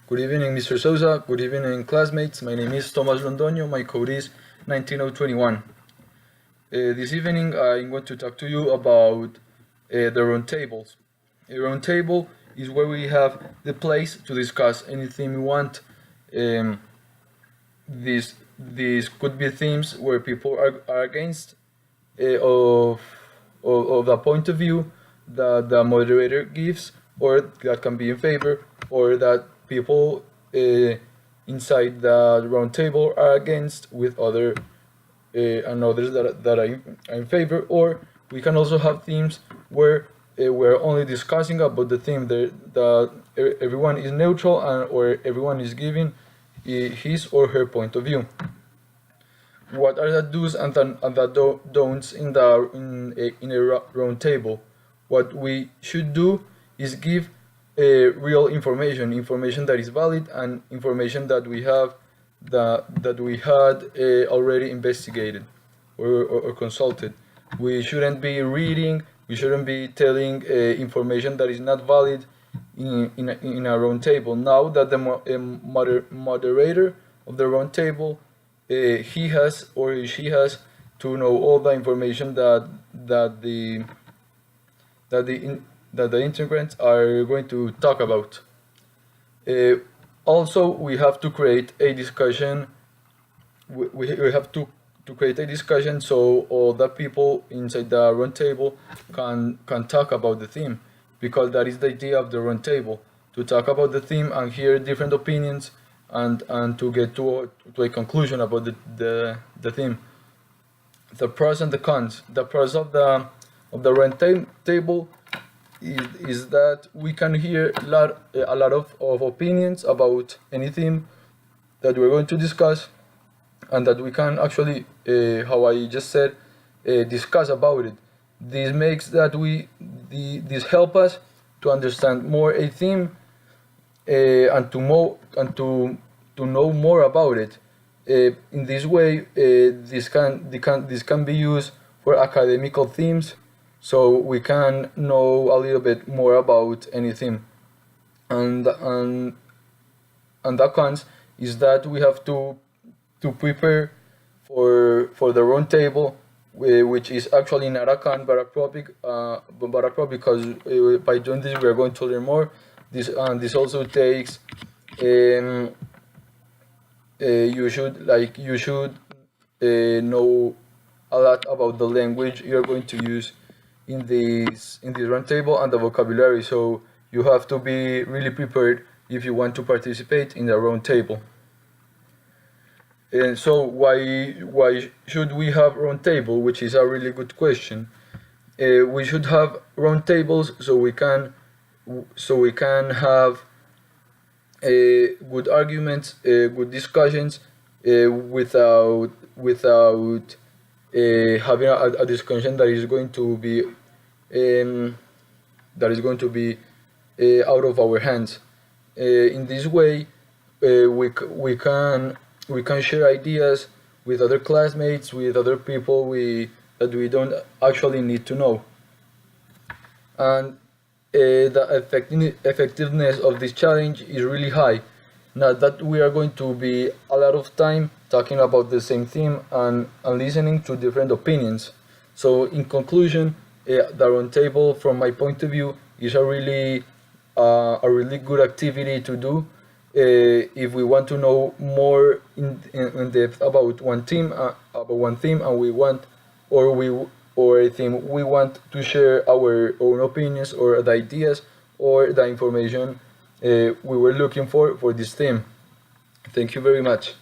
Good evening, Mr. Souza. Good evening, classmates. My name is Tomás Londoño. My code is 19021. This evening, I'm going to talk to you about the roundtables. A roundtable is where we have the place to discuss anything we want. These could be themes where people are against of the point of view that the moderator gives, or that can be in favor, or that people inside the round table are against with other and others that are in favor. Or we can also have themes where we're only discussing about the theme that everyone is neutral, and or everyone is giving his or her point of view. What are the do's and the don'ts in a round table? What we should do is give real information that is valid, and information that we have that we had already investigated or consulted. We shouldn't be reading. We shouldn't be telling information that is not valid in a round table. Now that the moderator of the round table, he has or she has to know all the information that the integrants are going to talk about. Also, we have to create a discussion. We have to create a discussion so all the people inside the round table can talk about the theme, because that is the idea of the round table, to talk about the theme and hear different opinions and to get to a conclusion about the theme. The pros and the cons. The pros of the round table is that we can hear a lot of opinions about any theme that we're going to discuss, and that we can actually, how I just said, discuss about it. This makes that this help us to understand more a theme, and to know more about it. In this way, this can be used for academical themes, so we can know a little bit more about any theme. And the cons is that we have to prepare for the round table, which is actually not a con but a pro, because by doing this we are going to learn more. This also takes you should know a lot about the language you're going to use in this round table and the vocabulary. So you have to be really prepared if you want to participate in the round table. And so why should we have round table, which is a really good question. We should have round tables so we can have good arguments, good discussions, without having a discussion that is going to be out of our hands. In this way, we can share ideas with other classmates, with other people that we don't actually need to know. And the effectiveness of this challenge is really high. Now that we are going to be a lot of time talking about the same theme and listening to different opinions. So in conclusion, the roundtable, from my point of view, is a really good activity to do if we want to know more in depth about one theme, and we want or a theme we want to share our own opinions or the ideas or the information we were looking for this theme. Thank you very much.